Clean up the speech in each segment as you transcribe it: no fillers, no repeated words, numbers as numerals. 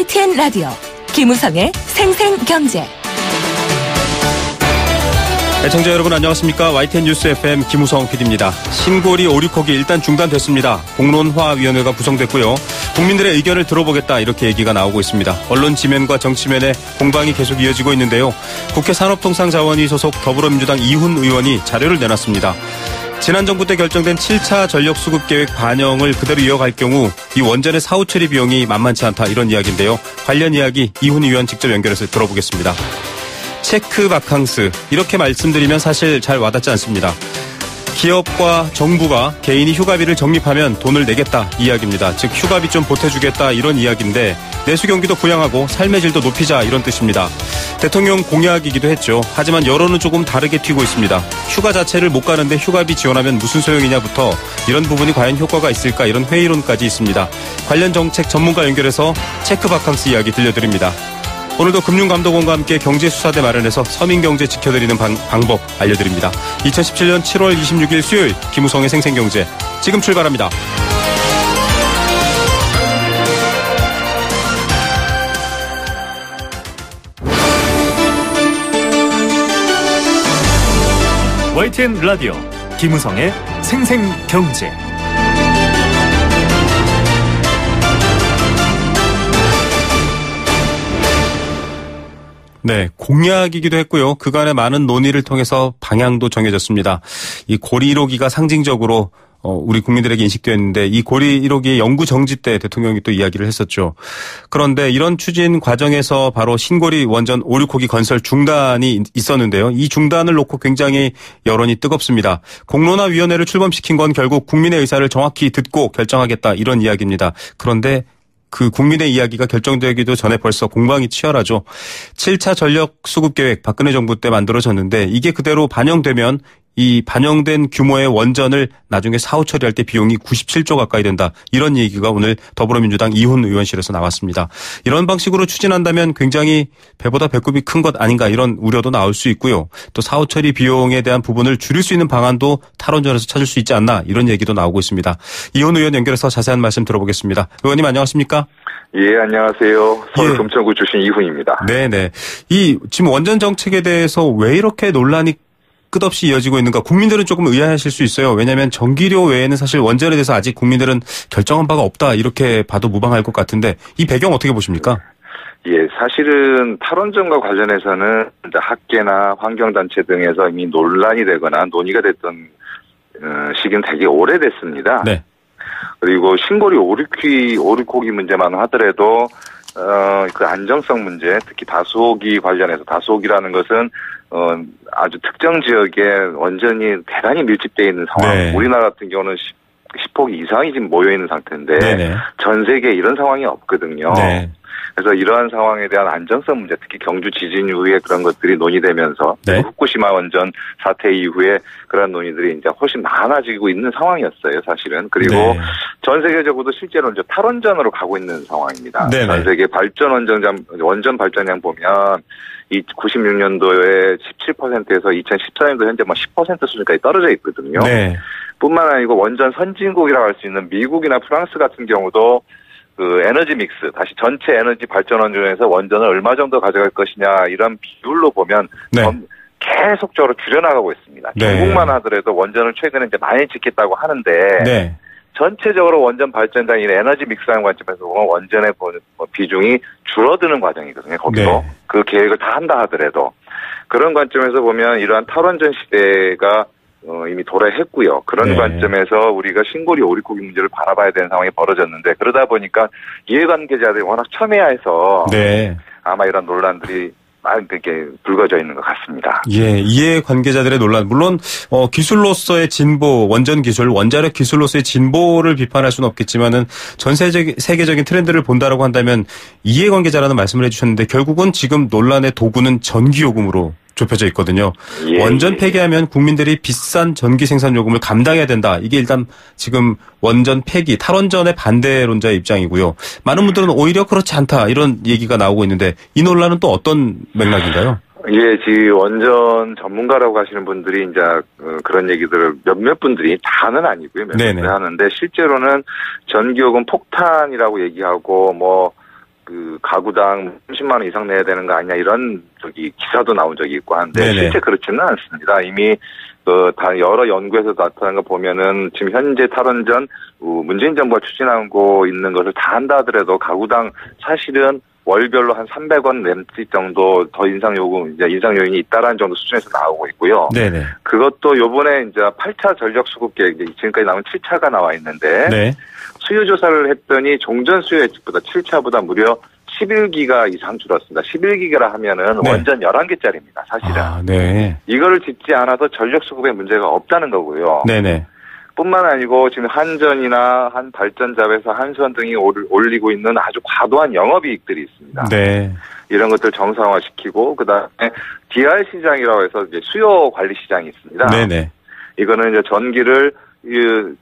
YTN 라디오 김우성의 생생경제. 애청자 여러분 안녕하십니까. YTN 뉴스 FM 김우성 PD입니다. 신고리 오륙호기 일단 중단됐습니다. 공론화위원회가 구성됐고요. 국민들의 의견을 들어보겠다 이렇게 얘기가 나오고 있습니다. 언론 지면과 정치면의 공방이 계속 이어지고 있는데요. 국회 산업통상자원위 소속 더불어민주당 이훈 의원이 자료를 내놨습니다. 지난 정부 때 결정된 7차 전력수급계획 반영을 그대로 이어갈 경우 이 원전의 사후 처리 비용이 만만치 않다 이런 이야기인데요. 관련 이야기 이훈 의원 직접 연결해서 들어보겠습니다. 체크 바캉스 이렇게 말씀드리면 사실 잘 와닿지 않습니다. 기업과 정부가 개인이 휴가비를 적립하면 돈을 내겠다 이야기입니다. 즉 휴가비 좀 보태주겠다 이런 이야기인데 내수 경기도 부양하고 삶의 질도 높이자 이런 뜻입니다. 대통령 공약이기도 했죠. 하지만 여론은 조금 다르게 튀고 있습니다. 휴가 자체를 못 가는데 휴가비 지원하면 무슨 소용이냐부터 이런 부분이 과연 효과가 있을까 이런 회의론까지 있습니다. 관련 정책 전문가 연결해서 체크 바캉스 이야기 들려드립니다. 오늘도 금융감독원과 함께 경제수사대 마련해서 서민경제 지켜드리는 방법 알려드립니다. 2017년 7월 26일 수요일 김우성의 생생경제 지금 출발합니다. YTN 라디오 김우성의 생생경제. 네, 공약이기도 했고요. 그간의 많은 논의를 통해서 방향도 정해졌습니다. 이 고리 1호기가 상징적으로 우리 국민들에게 인식되었는데 이 고리 1호기의 영구 정지 때 대통령이 또 이야기를 했었죠. 그런데 이런 추진 과정에서 바로 신고리 원전 5, 6호기 건설 중단이 있었는데요. 이 중단을 놓고 굉장히 여론이 뜨겁습니다. 공론화위원회를 출범시킨 건 결국 국민의 의사를 정확히 듣고 결정하겠다 이런 이야기입니다. 그런데 그 국민의 이야기가 결정되기도 전에 벌써 공방이 치열하죠. 7차 전력 수급 계획 박근혜 정부 때 만들어졌는데 이게 그대로 반영되면 이 반영된 규모의 원전을 나중에 사후 처리할 때 비용이 97조 가까이 된다. 이런 얘기가 오늘 더불어민주당 이훈 의원실에서 나왔습니다. 이런 방식으로 추진한다면 굉장히 배보다 배꼽이 큰 것 아닌가 이런 우려도 나올 수 있고요. 또 사후 처리 비용에 대한 부분을 줄일 수 있는 방안도 탈원전에서 찾을 수 있지 않나 이런 얘기도 나오고 있습니다. 이훈 의원 연결해서 자세한 말씀 들어보겠습니다. 의원님 안녕하십니까? 예, 안녕하세요. 서울 금천구 출신 이훈입니다. 네네. 지금 원전 정책에 대해서 왜 이렇게 논란이 끝없이 이어지고 있는가. 국민들은 조금 의아하실 수 있어요. 왜냐하면 전기료 외에는 사실 원전에 대해서 아직 국민들은 결정한 바가 없다 이렇게 봐도 무방할 것 같은데 이 배경 어떻게 보십니까? 예, 사실은 탈원전과 관련해서는 학계나 환경단체 등에서 이미 논란이 되거나 논의가 됐던 시기는 되게 오래됐습니다. 네. 그리고 신고리 5, 6호기 문제만 하더라도 그 안정성 문제, 특히 다수호기 관련해서 다수호기라는 것은 아주 특정 지역에 원전이 대단히 밀집되어 있는 상황. 네. 우리나라 같은 경우는 10호기 이상이 지금 모여 있는 상태인데 네네. 전 세계에 이런 상황이 없거든요. 네. 그래서 이러한 상황에 대한 안정성 문제, 특히 경주 지진 이후에 그런 것들이 논의되면서 네. 후쿠시마 원전 사태 이후에 그런 논의들이 이제 훨씬 많아지고 있는 상황이었어요, 사실은. 그리고 네. 전 세계적으로도 실제로 이제 탈원전으로 가고 있는 상황입니다. 네네. 전 세계 원전 발전량 보면 이 96년도에 17%에서 2014년도 현재 10% 수준까지 떨어져 있거든요. 네. 뿐만 아니고 원전 선진국이라고 할 수 있는 미국이나 프랑스 같은 경우도 그 에너지 믹스, 다시 전체 에너지 발전원 중에서 원전을 얼마 정도 가져갈 것이냐 이런 비율로 보면 네. 계속적으로 줄여나가고 있습니다. 네. 중국만 하더라도 원전을 최근에 이제 많이 짓겠다고 하는데 네. 전체적으로 원전 발전장 이 에너지 믹스라는 관점에서 보면 원전의 비중이 줄어드는 과정이거든요. 거기도 네. 그 계획을 다 한다 하더라도 그런 관점에서 보면 이러한 탈원전 시대가 이미 도래했고요. 그런 네. 관점에서 우리가 신고리 5, 6호기 문제를 바라봐야 되는 상황이 벌어졌는데 그러다 보니까 이해관계자들이 워낙 첨예해서 네. 아마 이런 논란들이 많이 이렇게 불거져 있는 것 같습니다. 예, 이해관계자들의 논란. 물론 기술로서의 진보, 원전 기술, 원자력 기술로서의 진보를 비판할 수는 없겠지만은 전 세계적인 트렌드를 본다라고 한다면 이해관계자라는 말씀을 해주셨는데 결국은 지금 논란의 도구는 전기요금으로 좁혀져 있거든요. 예, 원전 폐기하면 국민들이 비싼 전기 생산 요금을 감당해야 된다. 이게 일단 지금 원전 폐기, 탈원전의 반대론자의 입장이고요. 많은 분들은 오히려 그렇지 않다. 이런 얘기가 나오고 있는데 이 논란은 또 어떤 맥락인가요? 예, 지금 원전 전문가라고 하시는 분들이 이제 그런 얘기들을 몇몇 분들이 다는 아니고요. 몇몇 분들이 하는데 실제로는 전기요금 폭탄이라고 얘기하고 그 가구당 30만 원 이상 내야 되는 거 아니냐 이런 기사도 나온 적이 있고 한데 네네. 실제 그렇지는 않습니다. 이미 다 여러 연구에서 나타난 거 보면은 지금 현재 탈원전 문재인 정부가 추진하고 있는 것을 다 한다 하더라도 가구당 사실은 월별로 한 300원 넘지 정도 더 인상 요인이 있다라는 정도 수준에서 나오고 있고요. 네네. 그것도 요번에 이제 8차 전력 수급 계획 지금까지 나온 7차가 나와 있는데 네. 수요 조사를 했더니 종전 수요 예측보다 7차보다 무려 11기가 이상 줄었습니다. 11기가라 하면은 네. 원전 11개짜리입니다. 사실은. 아, 네. 이거를 짓지 않아도 전력 수급에 문제가 없다는 거고요. 네네. 뿐만 아니고 지금 한전이나 한 발전자회사, 한수원 등이 올리고 있는 아주 과도한 영업이익들이 있습니다. 네. 이런 것들 정상화시키고 그다음에 DR 시장이라고 해서 이제 수요 관리 시장이 있습니다. 네네. 이거는 이제 전기를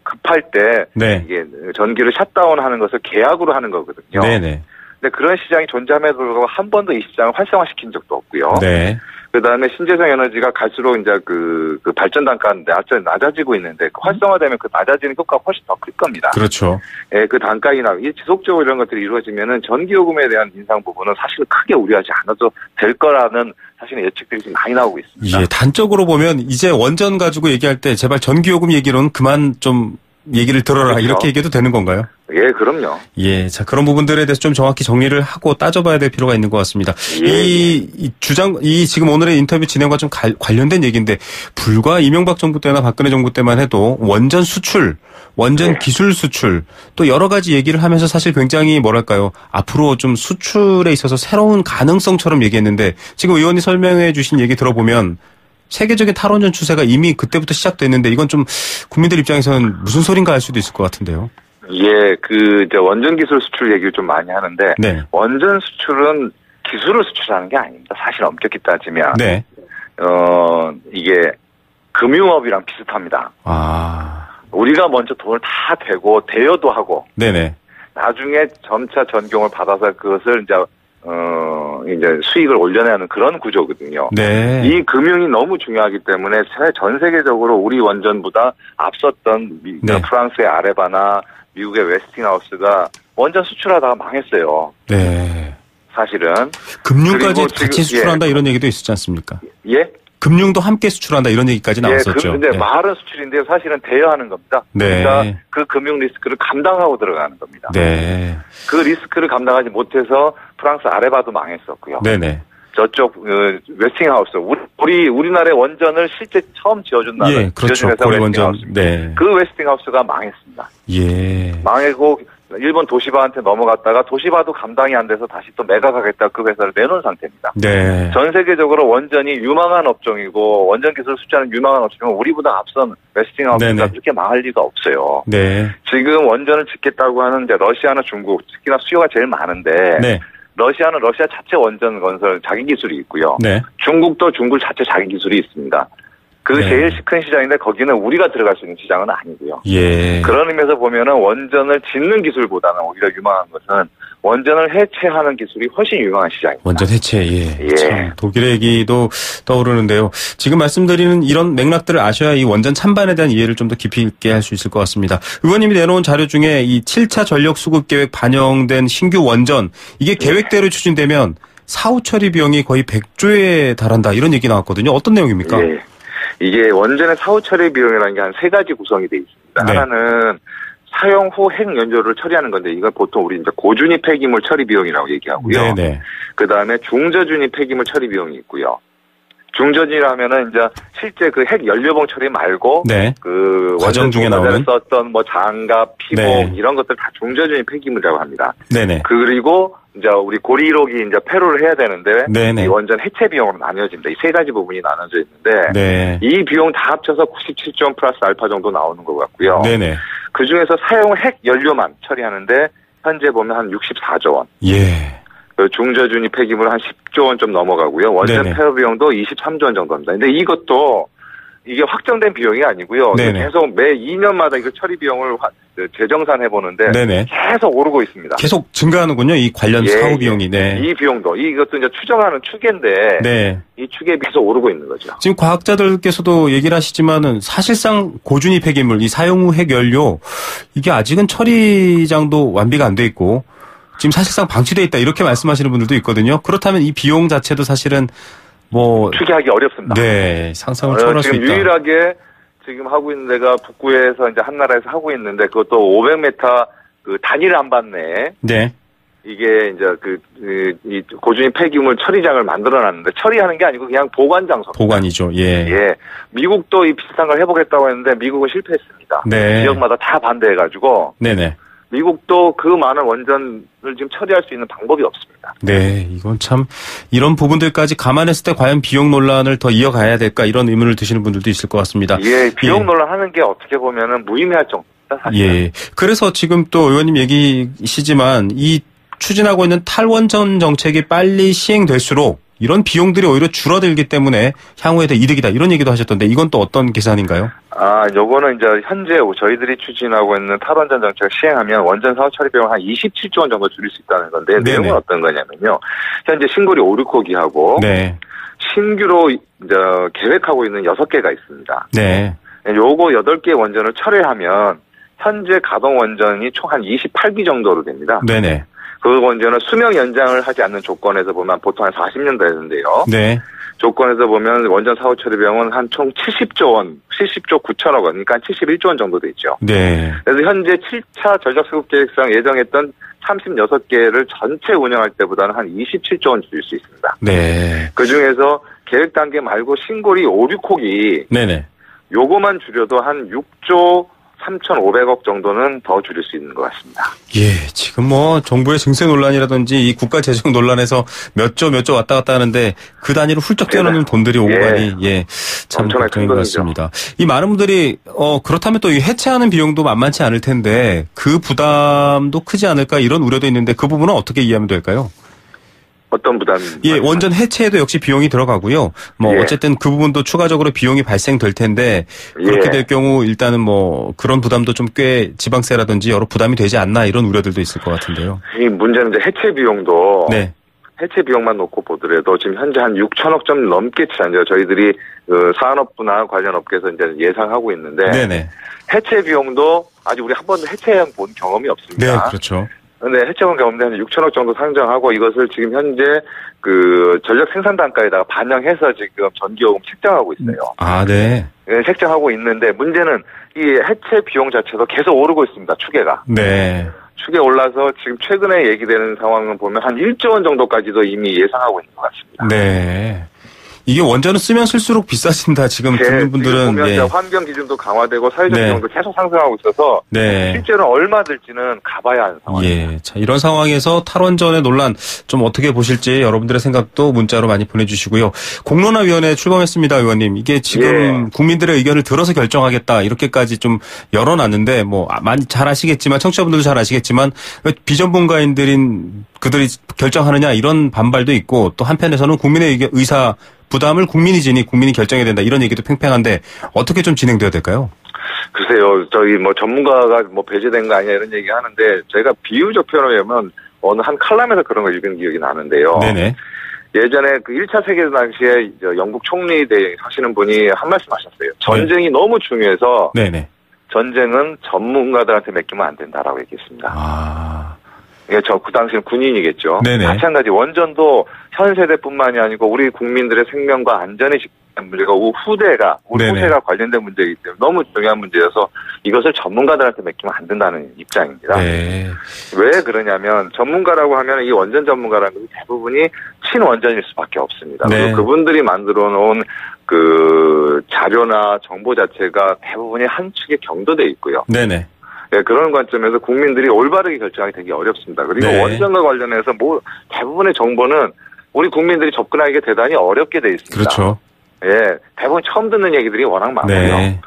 급할 때 네. 이게 전기를 샷다운하는 것을 계약으로 하는 거거든요. 네네. 근데 그런 시장이 존재함에도 불구하고 한 번도 이 시장을 활성화시킨 적도 없고요. 네. 그다음에 신재생 에너지가 갈수록 이제 그 발전 단가가 낮아지고 있는데 활성화되면 그 낮아지는 효과가 훨씬 더 클 겁니다. 그렇죠. 예, 그 단가이나 지속적으로 이런 것들이 이루어지면은 전기요금에 대한 인상 부분은 사실 크게 우려하지 않아도 될 거라는 사실은 예측들이 지금 많이 나오고 있습니다. 예, 단적으로 보면 이제 원전 가지고 얘기할 때 제발 전기요금 얘기로는 그만 좀 얘기를 들어라 그렇죠. 이렇게 얘기해도 되는 건가요? 예, 그럼요. 예, 자 그런 부분들에 대해서 좀 정확히 정리를 하고 따져봐야 될 필요가 있는 것 같습니다. 예. 이 지금 오늘의 인터뷰 진행과 좀 관련된 얘기인데 불과 이명박 정부 때나 박근혜 정부 때만 해도 원전 수출, 원전 네. 기술 수출 또 여러 가지 얘기를 하면서 사실 굉장히 뭐랄까요 앞으로 좀 수출에 있어서 새로운 가능성처럼 얘기했는데 지금 의원이 설명해 주신 얘기 들어보면. 세계적인 탈원전 추세가 이미 그때부터 시작됐는데 이건 좀 국민들 입장에서는 무슨 소린가 할 수도 있을 것 같은데요. 예, 이제 원전 기술 수출 얘기를 좀 많이 하는데 네. 원전 수출은 기술을 수출하는 게 아닙니다. 사실 엄격히 따지면. 네. 이게 금융업이랑 비슷합니다. 아. 우리가 먼저 돈을 다 대고 대여도 하고. 네네. 나중에 점차 전경을 받아서 그것을 이제 수익을 올려내야 하는 그런 구조거든요. 네. 이 금융이 너무 중요하기 때문에 전 세계적으로 우리 원전보다 앞섰던 네. 프랑스의 아레바나 미국의 웨스팅하우스가 원전 수출하다가 망했어요. 네. 사실은. 금융까지 같이 수출한다 이런 얘기도 있었지 않습니까? 예? 금융도 함께 수출한다 이런 얘기까지 나왔었죠. 근데 말은 수출인데 사실은 대여하는 겁니다. 네. 그러니까 그 금융 리스크를 감당하고 들어가는 겁니다. 네. 그 리스크를 감당하지 못해서 프랑스 아레바도 망했었고요. 네네. 저쪽 웨스팅하우스 우리나라의 원전을 실제 처음 지어준 나라 예, 그렇죠. 고리 원전. 네. 그 웨스팅하우스가 망했습니다. 예. 망하고 일본 도시바한테 넘어갔다가 도시바도 감당이 안 돼서 다시 또 매각하겠다 그 회사를 내놓은 상태입니다. 네. 전 세계적으로 원전이 유망한 업종이고 원전 기술 수출하는 유망한 업종이면 우리보다 앞선 웨스팅하우스가 네네. 그렇게 망할 리가 없어요. 네. 지금 원전을 짓겠다고 하는 이제 러시아나 중국 특히나 수요가 제일 많은데 네. 러시아는 러시아 자체 원전 건설 자기 기술이 있고요. 네. 중국도 중국 자체 자기 기술이 있습니다. 그 네. 제일 큰 시장인데 거기는 우리가 들어갈 수 있는 시장은 아니고요. 예. 그런 의미에서 보면은 원전을 짓는 기술보다는 오히려 유망한 것은 원전을 해체하는 기술이 훨씬 유망한 시장입니다. 원전 해체, 예. 예. 참, 독일의 얘기도 떠오르는데요. 지금 말씀드리는 이런 맥락들을 아셔야 이 원전 찬반에 대한 이해를 좀 더 깊이 있게 할 수 있을 것 같습니다. 의원님이 내놓은 자료 중에 이 7차 전력 수급 계획 반영된 신규 원전, 이게 계획대로 추진되면 사후 처리 비용이 거의 100조에 달한다, 이런 얘기 나왔거든요. 어떤 내용입니까? 예. 이게 원전의 사후 처리 비용이라는 게 한 세 가지 구성이 되어 있습니다. 네. 하나는 사용 후 핵 연료를 처리하는 건데 이건 보통 우리 이제 고준위 폐기물 처리 비용이라고 얘기하고요. 네네. 그 다음에 중저준위 폐기물 처리 비용이 있고요. 중저준위라면은 이제 실제 그 핵 연료봉 처리 말고 네. 그 과정 중에 나오는 썼던 뭐 장갑, 피복 네. 이런 것들 다 중저준위 폐기물이라고 합니다. 네네. 그리고 이제 우리 고리 1호기 이제 폐로를 해야 되는데 네네. 이 원전 해체 비용으로 나뉘어집니다. 이 세 가지 부분이 나눠져 있는데 네. 이 비용 다 합쳐서 97조 원 플러스 알파 정도 나오는 것 같고요. 네네. 그 중에서 사용 핵 연료만 처리하는데 현재 보면 한 64조 원. 예. 그 중저준위 폐기물 한 10조 원 좀 넘어가고요. 원전 네네. 폐로 비용도 23조 원 정도입니다. 근데 이것도 이게 확정된 비용이 아니고요. 네네. 계속 매 2년마다 이거 처리 비용을 재정산해 보는데 네네. 계속 오르고 있습니다. 계속 증가하는군요. 이 관련 사후 비용이. 네. 이 비용도 이것도 이제 추정하는 추계인데 네. 이 추계에 비해서 오르고 있는 거죠. 지금 과학자들께서도 얘기를 하시지만은 사실상 고준위 폐기물, 이 사용 후 핵 연료 이게 아직은 처리장도 완비가 안 돼 있고 지금 사실상 방치돼 있다 이렇게 말씀하시는 분들도 있거든요. 그렇다면 이 비용 자체도 사실은 뭐 추계하기 어렵습니다. 네, 상상을 초월할 수 있다. 지금 유일하게 지금 하고 있는 데가 북구에서 이제 한나라에서 하고 있는데 그것도 500m 그 단일 안반 내에 네. 이게 이제 이 고준위 폐기물 처리장을 만들어놨는데 처리하는 게 아니고 그냥 보관 장소. 보관이죠. 예. 예. 미국도 이 비슷한 걸 해보겠다고 했는데 미국은 실패했습니다. 네. 지역마다 다 반대해가지고. 네네. 미국도 그 많은 원전을 지금 처리할 수 있는 방법이 없습니다. 네, 이건 참 이런 부분들까지 감안했을 때 과연 비용 논란을 더 이어가야 될까 이런 의문을 드시는 분들도 있을 것 같습니다. 예, 비용 논란하는 게 어떻게 보면은 무의미할 정도입니다. 사실은. 예. 그래서 지금 또 의원님 얘기시지만 이 추진하고 있는 탈원전 정책이 빨리 시행될수록 이런 비용들이 오히려 줄어들기 때문에 향후에 더 이득이다 이런 얘기도 하셨던데 이건 또 어떤 계산인가요? 요거는 이제 현재 저희들이 추진하고 있는 탈원전 정책을 시행하면 원전 사후 처리 비용 한 27조 원 정도 줄일 수 있다는 건데 네네. 내용은 어떤 거냐면요. 현재 신고리 5, 6호기하고 네. 신규로 이제 계획하고 있는 6개가 있습니다. 네. 요거 8개 원전을 철회하면 현재 가동 원전이 총 한 28기 정도로 됩니다. 네네. 그 원전은 수명 연장을 하지 않는 조건에서 보면 보통 한 40년 되는데요. 네. 조건에서 보면 원전 사후 처리 비용은 한 총 70조 원, 70조 9천억 원, 그러니까 71조 원 정도 되죠. 네. 그래서 현재 7차 전력 수급 계획상 예정했던 36개를 전체 운영할 때보다는 한 27조 원 줄일 수 있습니다. 네. 그 중에서 계획 단계 말고 신고리 5, 6호기 네네. 요거만 줄여도 한 6조 3,500억 정도는 더 줄일 수 있는 것 같습니다. 예, 지금 뭐 정부의 증세 논란이라든지 이 국가 재정 논란에서 몇 조 왔다 갔다 하는데 그 단위로 훌쩍 뛰어넘는 돈들이 오고 가니 참 걱정인 것 같습니다. 이 많은 분들이 그렇다면 또 이 해체하는 비용도 만만치 않을 텐데 그 부담도 크지 않을까 이런 우려도 있는데 그 부분은 어떻게 이해하면 될까요? 어떤 부담? 예, 원전 해체에도 역시 비용이 들어가고요. 뭐 어쨌든 그 부분도 추가적으로 비용이 발생될 텐데 그렇게 될 경우 일단은 뭐 그런 부담도 좀 꽤 지방세라든지 여러 부담이 되지 않나 이런 우려들도 있을 것 같은데요. 이 문제는 이제 해체 비용도 네. 해체 비용만 놓고 보더라도 지금 현재 한 6천억 좀 넘게 치는데요. 저희들이 그 산업부나 관련 업계에서 이제 예상하고 있는데 네네. 해체 비용도 아직 우리 한 번도 해체 본 경험이 없습니다. 네, 그렇죠. 근데 해체원 가운데 한 6천억 정도 상정하고 이것을 지금 현재 그 전력 생산 단가에다가 반영해서 지금 전기요금 책정하고 있어요. 아, 네. 네, 책정하고 있는데 문제는 이 해체 비용 자체도 계속 오르고 있습니다. 추계가. 네. 추계 올라서 지금 최근에 얘기되는 상황을 보면 한 1조 원 정도까지도 이미 예상하고 있는 것 같습니다. 네. 이게 원전을 쓰면 쓸수록 비싸진다. 지금 듣는 분들은 지금 보면 환경 기준도 강화되고 사회적 비용도 계속 상승하고 있어서 실제로 얼마 들지는 가봐야 하는 상황입니다. 예, 자 이런 상황에서 탈원전의 논란 좀 어떻게 보실지 여러분들의 생각도 문자로 많이 보내주시고요. 공론화위원회 출범했습니다, 의원님. 이게 지금 국민들의 의견을 들어서 결정하겠다 이렇게까지 좀 열어놨는데 뭐 많이 잘 아시겠지만 청취자분들도 잘 아시겠지만 비전문가인들인 그들이 결정하느냐 이런 반발도 있고 또 한편에서는 국민의 의사 부담을 국민이 지니 국민이 결정해야 된다 이런 얘기도 팽팽한데 어떻게 좀 진행돼야 될까요? 글쎄요, 저희 뭐 전문가가 뭐 배제된 거 아니냐 이런 얘기 하는데 제가 비유적 표현을 하면 어느 한 칼럼에서 그런 걸 읽은 기억이 나는데요. 네네. 예전에 그 1차 세계대전 당시에 영국 총리 하시는 분이 한 말씀 하셨어요. 전쟁이 너무 중요해서 네네. 전쟁은 전문가들한테 맡기면 안 된다라고 얘기했습니다. 예, 그 당시는 군인이겠죠. 네네. 마찬가지 원전도 현 세대뿐만이 아니고 우리 국민들의 생명과 안전에 직면한 문제가 우리 후세가 관련된 문제이기 때문에 너무 중요한 문제여서 이것을 전문가들한테 맡기면 안 된다는 입장입니다. 네. 왜 그러냐면 전문가라고 하면 이 원전 전문가라는 것이 대부분이 친원전일 수밖에 없습니다. 네. 그리고 그분들이 만들어 놓은 그 자료나 정보 자체가 대부분이 한 축에 경도돼 있고요. 네네. 네, 그런 관점에서 국민들이 올바르게 결정하기 되게 어렵습니다. 그리고 원전과 관련해서 대부분의 정보는 우리 국민들이 접근하기가 대단히 어렵게 돼 있습니다. 그렇죠. 예, 대부분 처음 듣는 얘기들이 워낙 많고요. 네.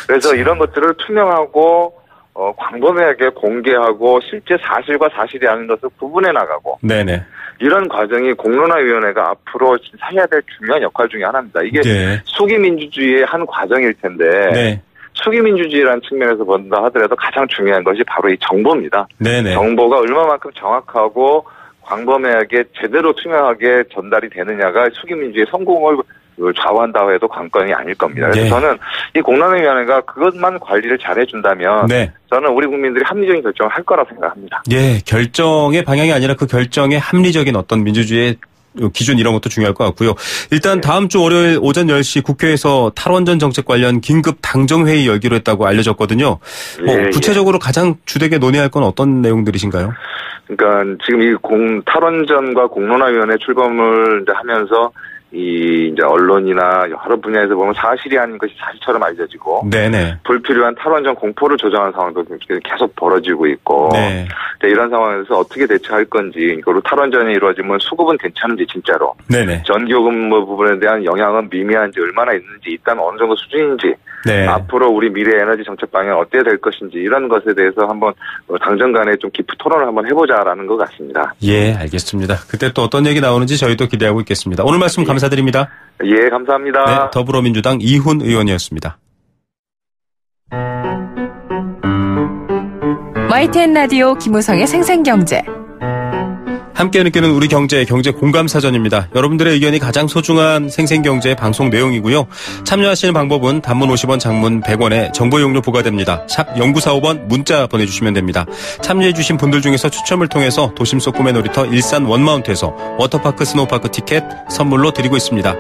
그래서 이런 것들을 투명하고 광범위하게 공개하고 실제 사실과 사실이 아닌 것을 구분해 나가고. 네네. 이런 과정이 공론화위원회가 앞으로 해야 될 중요한 역할 중에 하나입니다. 이게 수기민주주의의 한 과정일 텐데. 네. 수기민주주의라는 측면에서 본다 하더라도 가장 중요한 것이 바로 이 정보입니다. 네네. 정보가 얼마만큼 정확하고 광범위하게 제대로 투명하게 전달이 되느냐가 수기민주주의의 성공을 좌우한다고 해도 관건이 아닐 겁니다. 그래서 네. 저는 이 공론화위원회가 그것만 관리를 잘 해준다면 네. 저는 우리 국민들이 합리적인 결정을 할 거라고 생각합니다. 예, 결정의 방향이 아니라 그 결정의 합리적인 어떤 민주주의의 기준 이런 것도 중요할 것 같고요. 일단 다음 주 월요일 오전 10시 국회에서 탈원전 정책 관련 긴급 당정회의 열기로 했다고 알려졌거든요. 구체적으로 가장 주되게 논의할 건 어떤 내용들이신가요? 그러니까 지금 이 탈원전과 공론화위원회 출범을 이제 하면서 이제 언론이나 여러 분야에서 보면 사실이 아닌 것이 사실처럼 알려지고 네네. 불필요한 탈원전 공포를 조장하는 상황도 계속 벌어지고 있고 네. 이런 상황에서 어떻게 대처할 건지 그리고 탈원전이 이루어지면 수급은 괜찮은지 진짜로 네네. 전기요금 부분에 대한 영향은 미미한지 얼마나 있는지 있다면 어느 정도 수준인지 네. 앞으로 우리 미래 에너지 정책 방향 어떻게 될 것인지 이런 것에 대해서 한번 당정 간에 좀 깊은 토론을 한번 해보자라는 것 같습니다. 예, 알겠습니다. 그때 또 어떤 얘기 나오는지 저희도 기대하고 있겠습니다. 오늘 말씀 감사드립니다. 예, 감사합니다. 네, 더불어민주당 이훈 의원이었습니다. YTN 라디오 김우성의 생생경제. 함께 느끼는 우리 경제 공감사전입니다. 여러분들의 의견이 가장 소중한 생생경제 방송 내용이고요. 참여하시는 방법은 단문 50원, 장문 100원에 정보 이용료 부과됩니다. 샵 0945번 문자 보내주시면 됩니다. 참여해주신 분들 중에서 추첨을 통해서 도심 속 꿈의 놀이터 일산 원마운트에서 워터파크 스노우파크 티켓 선물로 드리고 있습니다.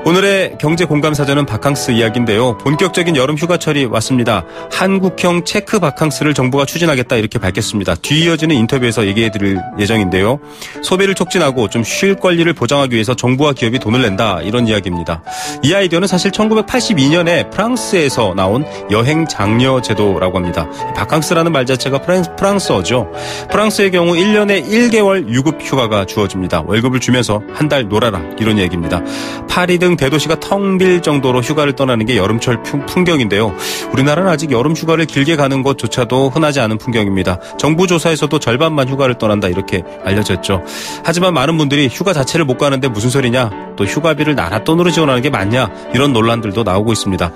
오늘의 경제 공감사전은 바캉스 이야기인데요. 본격적인 여름 휴가철이 왔습니다. 한국형 체크 바캉스를 정부가 추진하겠다 이렇게 밝혔습니다. 뒤이어지는 인터뷰에서 얘기해드릴 예정인데요. 소비를 촉진하고 좀 쉴 권리를 보장하기 위해서 정부와 기업이 돈을 낸다 이런 이야기입니다. 이 아이디어는 사실 1982년에 프랑스에서 나온 여행 장려 제도라고 합니다. 바캉스라는 말 자체가 프랑스어죠. 프랑스의 경우 1년에 1개월 유급 휴가가 주어집니다. 월급을 주면서 한 달 놀아라 이런 얘기입니다. 파리 등 대도시가 텅 빌 정도로 휴가를 떠나는 게 여름철 풍경인데요. 우리나라는 아직 여름 휴가를 길게 가는 것조차도 흔하지 않은 풍경입니다. 정부 조사에서도 절반만 휴가를 떠난다 이렇게 알려졌죠. 하지만 많은 분들이 휴가 자체를 못 가는데 무슨 소리냐, 또 휴가비를 나라 돈으로 지원하는 게 맞냐 이런 논란들도 나오고 있습니다.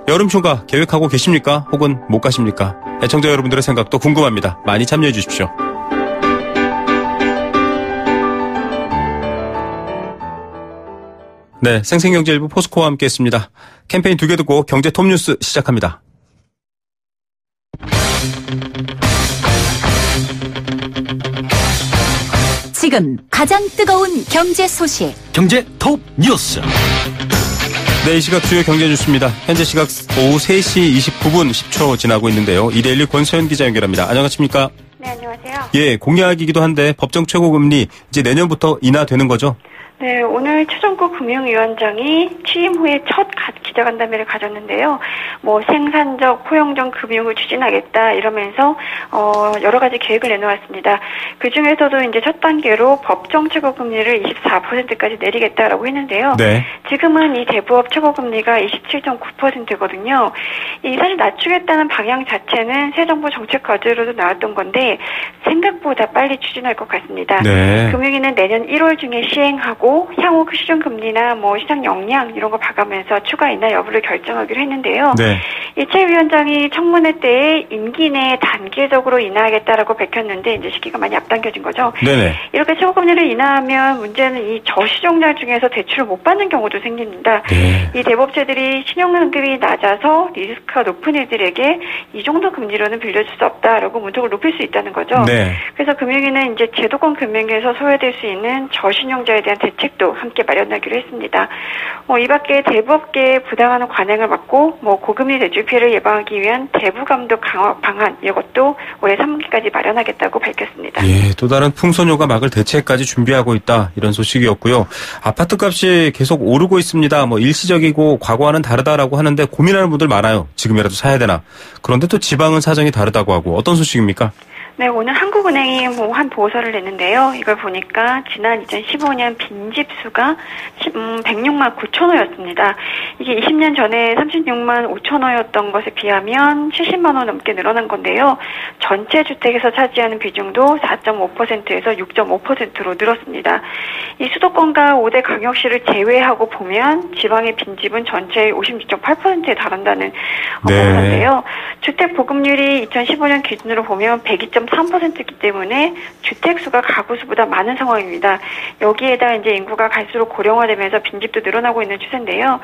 여름 휴가 계획하고 계십니까? 혹은 못 가십니까? 애청자 여러분들의 생각도 궁금합니다. 많이 참여해 주십시오. 네, 생생경제일부 포스코와 함께했습니다. 캠페인 2개 듣고 경제 톱뉴스 시작합니다. 지금 가장 뜨거운 경제 소식. 경제 톱뉴스. 네, 이 시각 주요 경제 뉴스입니다. 현재 시각 오후 3시 29분 10초 지나고 있는데요. 이데일리 권서연 기자 연결합니다. 안녕하십니까? 네, 안녕하세요. 예, 공약이기도 한데 법정 최고금리 이제 내년부터 인하되는 거죠? 네, 오늘 최종국 금융위원장이 취임 후에 첫 기자간담회를 가졌는데요. 생산적, 포용적 금융을 추진하겠다 이러면서 여러 가지 계획을 내놓았습니다. 그 중에서도 이제 첫 단계로 법정 최고금리를 24%까지 내리겠다라고 했는데요. 네. 지금은 이 대부업 최고금리가 27.9%거든요. 이 사실 낮추겠다는 방향 자체는 새 정부 정책 과제로도 나왔던 건데 생각보다 빨리 추진할 것 같습니다. 네. 금융위는 내년 1월 중에 시행하고 향후 시중금리나 시장 역량 이런 거 봐가면서 추가 인하 여부를 결정하기로 했는데요. 네. 이 최 위원장이 청문회 때 임기 내에 단계적으로 인하하겠다라고 밝혔는데 이제 시기가 많이 앞당겨진 거죠. 네네. 이렇게 최고금리를 인하하면 문제는 이 저시종자 중에서 대출을 못 받는 경우도 생깁니다. 네. 이 대부업체들이 신용등급이 낮아서 리스크가 높은 애들에게 이 정도 금리로는 빌려줄 수 없다라고 문턱을 높일 수 있다는 거죠. 네. 그래서 금융위는 이제 제도권 금융위에서 소외될 수 있는 저신용자에 대한 대책도 함께 마련하기로 했습니다. 이 밖에 대부업계의 부당한 관행을 막고 고금리 대출 피해를 예방하기 위한 대부 감독 강화 방안 이것도 올해 3분기까지 마련하겠다고 밝혔습니다. 예, 또 다른 풍선효과 막을 대책까지 준비하고 있다 이런 소식이었고요. 아파트 값이 계속 오르고 있습니다. 일시적이고 과거와는 다르다라고 하는데 고민하는 분들 많아요. 지금이라도 사야 되나. 그런데 또 지방은 사정이 다르다고 하고 어떤 소식입니까? 네, 오늘 한국은행이 한 보고서를 냈는데요. 이걸 보니까 지난 2015년 빈집 수가 106만 9천 호였습니다. 이게 20년 전에 36만 5천 호였던 것에 비하면 70만 호 넘게 늘어난 건데요. 전체 주택에서 차지하는 비중도 4.5%에서 6.5%로 늘었습니다. 이 수도권과 5대 광역시를 제외하고 보면 지방의 빈집은 전체의 56.8%에 달한다는 보고서인데요. 주택 보급률이 2015년 기준으로 보면 102.3% 9.3%이기 때문에 주택 수가 가구 수보다 많은 상황입니다. 여기에다 이제 인구가 갈수록 고령화되면서 빈집도 늘어나고 있는 추세인데요.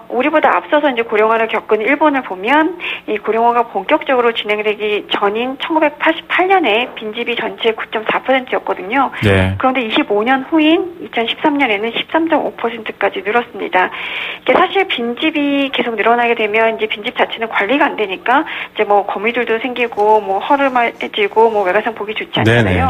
우리보다 앞서서 이제 고령화를 겪은 일본을 보면 이 고령화가 본격적으로 진행되기 전인 1988년에 빈집이 전체 9.4%였거든요. 네. 그런데 25년 후인 2013년에는 13.5%까지 늘었습니다. 이게 사실 빈집이 계속 늘어나게 되면 이제 빈집 자체는 관리가 안 되니까 이제 뭐 거미줄도 생기고 뭐 허름해지고 뭐 외관상 보기 좋지 않잖아요. 네네.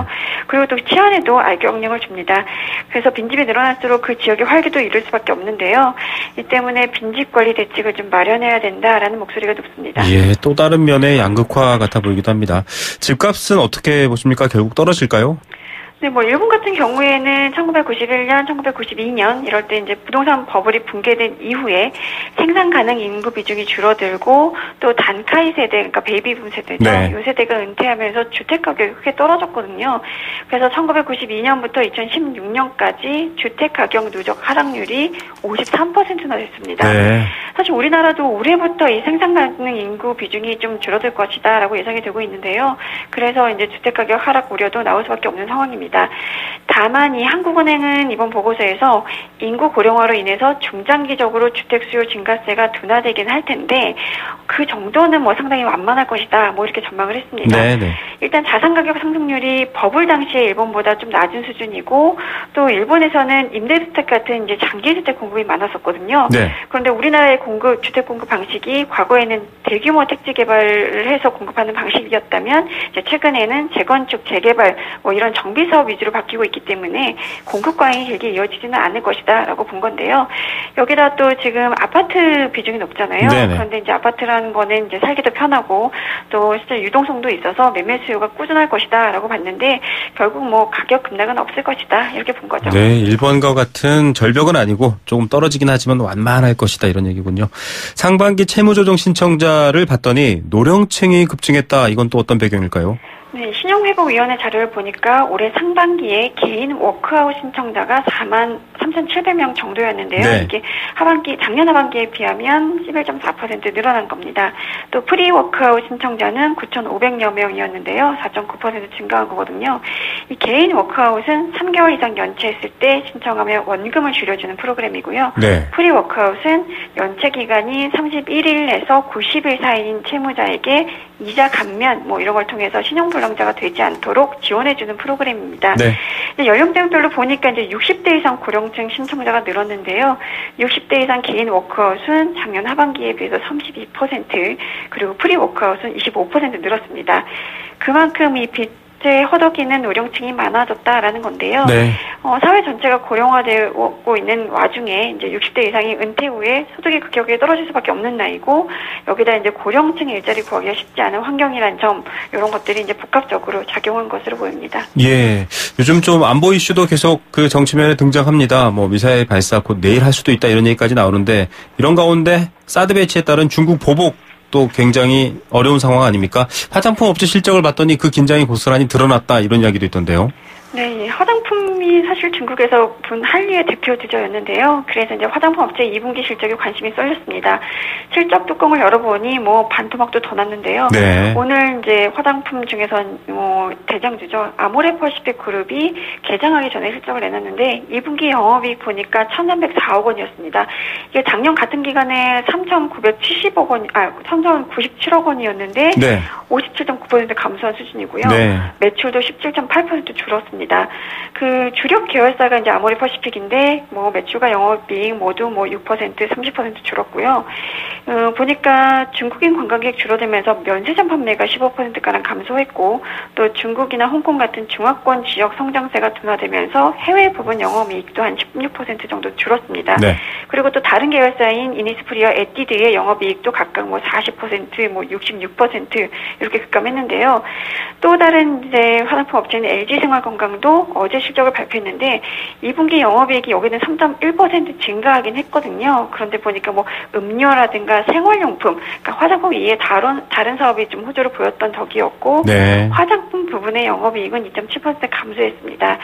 그리고 또 치안에도 악영향을 줍니다. 그래서 빈집이 늘어날수록 그 지역의 활기도 잃을 수밖에 없는데요. 이 때문에 빈집 관리 대책을 좀 마련해야 된다라는 목소리가 높습니다. 예, 또 다른 면의 양극화 같아 보이기도 합니다. 집값은 어떻게 보십니까? 결국 떨어질까요? 네, 뭐 일본 같은 경우에는 1991년, 1992년 이럴 때 이제 부동산 버블이 붕괴된 이후에 생산 가능 인구 비중이 줄어들고 또 단카이 세대, 그러니까 베이비붐 세대죠. 네. 이 세대가 은퇴하면서 주택 가격이 크게 떨어졌거든요. 그래서 1992년부터 2016년까지 주택 가격 누적 하락률이 53%나 됐습니다. 네. 사실 우리나라도 올해부터 이 생산 가능 인구 비중이 좀 줄어들 것이다라고 예상이 되고 있는데요. 그래서 이제 주택 가격 하락 우려도 나올 수밖에 없는 상황입니다. 다만 이 한국은행은 이번 보고서에서 인구 고령화로 인해서 중장기적으로 주택 수요 증가세가 둔화되긴 할 텐데 그 정도는 뭐 상당히 완만할 것이다. 뭐 이렇게 전망을 했습니다. 네네. 일단 자산 가격 상승률이 버블 당시에 일본보다 좀 낮은 수준이고 또 일본에서는 임대주택 같은 이제 장기주택 공급이 많았었거든요. 네. 그런데 우리나라의 주택 공급 방식이 과거에는 대규모 택지 개발을 해서 공급하는 방식이었다면 이제 최근에는 재건축, 재개발 뭐 이런 정비 사업 위주로 바뀌고 있기 때문에 공급 과잉이 길게 이어지지는 않을 것이다라고 본 건데요. 여기다 또 지금 아파트 비중이 높잖아요. 네네. 그런데 이제 아파트라는 거는 이제 살기도 편하고 또 실제 유동성도 있어서 매매 수요가 꾸준할 것이다라고 봤는데 결국 뭐 가격 급락은 없을 것이다 이렇게 본 거죠. 네, 일본과 같은 절벽은 아니고 조금 떨어지긴 하지만 완만할 것이다 이런 얘기군요. 상반기 채무조정 신청자를 봤더니 노령층이 급증했다. 이건 또 어떤 배경일까요? 네, 신용회복위원회 자료를 보니까 올해 상반기에 개인 워크아웃 신청자가 43,700명 정도였는데요. 네. 이게 작년 하반기에 비하면 11.4% 늘어난 겁니다. 또 프리 워크아웃 신청자는 9,500여 명이었는데요. 4.9% 증가한 거거든요. 이 개인 워크아웃은 3개월 이상 연체했을 때 신청하면 원금을 줄여주는 프로그램이고요. 네. 프리 워크아웃은 연체 기간이 31일에서 90일 사이인 채무자에게 이자 감면 뭐 이런 걸 통해서 신용불량자가 되지 않도록 지원해주는 프로그램입니다. 네. 연령대별로 보니까 이제 60대 이상 고령층 신청자가 늘었는데요. 60대 이상 개인 워크아웃은 작년 하반기에 비해서 32% 그리고 프리 워크아웃은 25% 늘었습니다. 그만큼 이 빚에 허덕이는 노령층이 많아졌다라는 건데요. 네. 사회 전체가 고령화되고 있는 와중에 이제 60대 이상이 은퇴 후에 소득이 급격하게 떨어질 수밖에 없는 나이고 여기다 이제 고령층의 일자리 구하기가 쉽지 않은 환경이란 점 이런 것들이 이제 복합적으로 작용한 것으로 보입니다. 예, 요즘 좀 안보 이슈도 계속 그 정치면에 등장합니다. 뭐 미사일 발사 곧 내일 할 수도 있다 이런 얘기까지 나오는데 이런 가운데 사드 배치에 따른 중국 보복 또 굉장히 어려운 상황 아닙니까? 화장품 업체 실적을 봤더니 그 긴장이 고스란히 드러났다 이런 이야기도 있던데요. 네, 화장품이 사실 중국에서 분 한류의 대표 주저였는데요. 그래서 이제 화장품 업체 2분기 실적에 관심이 쏠렸습니다. 실적 뚜껑을 열어보니 뭐 반토막도 더 났는데요. 네. 오늘 이제 화장품 중에선 뭐 대장주죠. 아모레퍼시픽 그룹이 개장하기 전에 실적을 내놨는데 2분기 영업이익 보니까 1,304억 원이었습니다. 이게 작년 같은 기간에 3,997억 원이었는데 네. 57.9% 감소한 수준이고요. 네. 매출도 17.8% 줄었습니다. 그 주력 계열사가 이제 아모레퍼시픽인데 뭐 매출과 영업이익 모두 뭐 6%, 30% 줄었고요. 보니까 중국인 관광객 줄어들면서 면세점 판매가 15%가량 감소했고 또 중국이나 홍콩 같은 중화권 지역 성장세가 둔화되면서 해외 부분 영업이익도 한 16% 정도 줄었습니다. 네. 그리고 또 다른 계열사인 이니스프리와 에뛰드의 영업이익도 각각 뭐 40%, 뭐 66% 이렇게 급감했는데요. 또 다른 이제 화장품 업체는 LG생활건강도 어제 실적을 발표했는데 2분기 영업이익이 여기는 3.1% 증가하긴 했거든요. 그런데 보니까 뭐 음료라든가 생활용품, 그러니까 화장품 이외에 다른 사업이 좀 호조를 보였던 덕이었고 네. 화장품 부분의 영업이익은 2.7% 감소했습니다.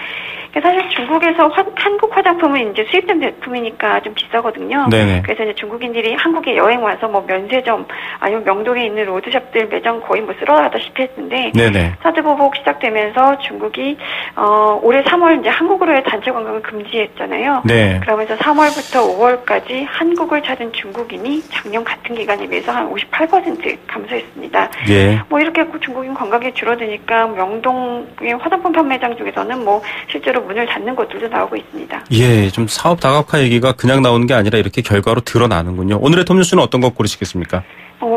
사실 중국에서 한국 화장품은 이제 수입된 제품이니까 좀 비싸거든요. 네네. 그래서 이제 중국인들이 한국에 여행 와서 뭐 면세점 아니면 명동에 있는 로드샵들 매장 거의 뭐 쓸어나가다시피 했는데 네네. 사드 보복 시작되면서 중국이 올해 3월 이제 한국으로의 단체 관광을 금지했잖아요. 네. 그러면서 3월부터 5월까지 한국을 찾은 중국인이 작년 같은 기간에 비해서 한 58% 감소했습니다. 예. 뭐 이렇게 중국인 관광객이 줄어드니까 명동의 화장품 판매장 쪽에서는 뭐 실제로 문을 닫는 곳들도 나오고 있습니다. 예, 좀 사업 다각화 얘기가 그냥 나오는 게 아니라 이렇게 결과로 드러나는군요. 오늘의 톱뉴스는 어떤 것 고르시겠습니까?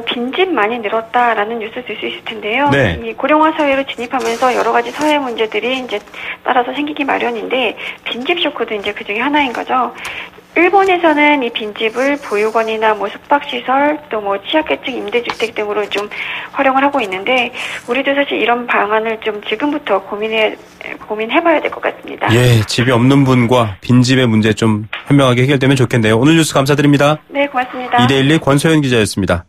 빈집 많이 늘었다라는 뉴스 들 수 있을 텐데요. 네. 이 고령화 사회로 진입하면서 여러 가지 사회 문제들이 이제 따라서 생기기 마련인데 빈집 쇼크도 이제 그 중에 하나인 거죠. 일본에서는 이 빈집을 보육원이나 뭐 숙박시설 또 뭐 취약계층 임대주택 등으로 좀 활용을 하고 있는데 우리도 사실 이런 방안을 좀 지금부터 고민해봐야 될 것 같습니다. 예, 집이 없는 분과 빈집의 문제 좀 현명하게 해결되면 좋겠네요. 오늘 뉴스 감사드립니다. 네, 고맙습니다. 2대1 권소연 기자였습니다.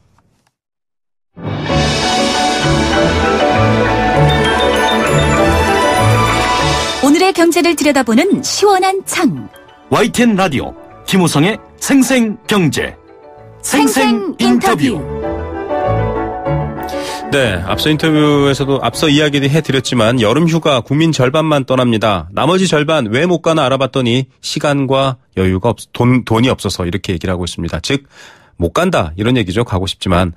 오늘의 경제를 들여다보는 시원한 창. YTN 라디오 김우성의 생생경제 생생인터뷰. 네, 앞서 인터뷰에서도 앞서 이야기를 해드렸지만 여름 휴가 국민 절반만 떠납니다. 나머지 절반 왜 못 가나 알아봤더니 시간과 여유가 돈이 없어서 이렇게 얘기를 하고 있습니다. 즉 못 간다 이런 얘기죠. 가고 싶지만.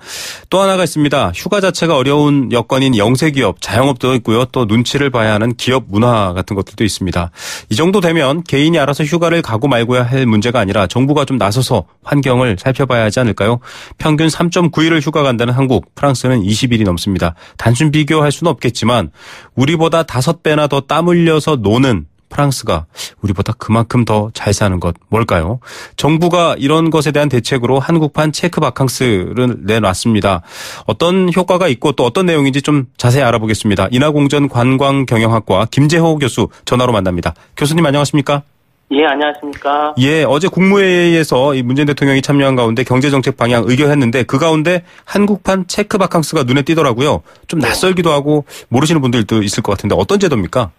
또 하나가 있습니다. 휴가 자체가 어려운 여건인 영세기업, 자영업도 있고요. 또 눈치를 봐야 하는 기업 문화 같은 것들도 있습니다. 이 정도 되면 개인이 알아서 휴가를 가고 말고야 할 문제가 아니라 정부가 좀 나서서 환경을 살펴봐야 하지 않을까요? 평균 3.9일을 휴가 간다는 한국, 프랑스는 20일이 넘습니다. 단순 비교할 수는 없겠지만 우리보다 5배나 더 땀 흘려서 노는 프랑스가 우리보다 그만큼 더 잘 사는 것 뭘까요? 정부가 이런 것에 대한 대책으로 한국판 체크 바캉스를 내놨습니다. 어떤 효과가 있고 또 어떤 내용인지 좀 자세히 알아보겠습니다. 인하공전 관광경영학과 김재호 교수 전화로 만납니다. 교수님 안녕하십니까? 예, 안녕하십니까? 예, 어제 국무회의에서 이 문재인 대통령이 참여한 가운데 경제정책 방향 의결했는데 그 가운데 한국판 체크 바캉스가 눈에 띄더라고요. 좀 낯설기도 하고 모르시는 분들도 있을 것 같은데 어떤 제도입니까?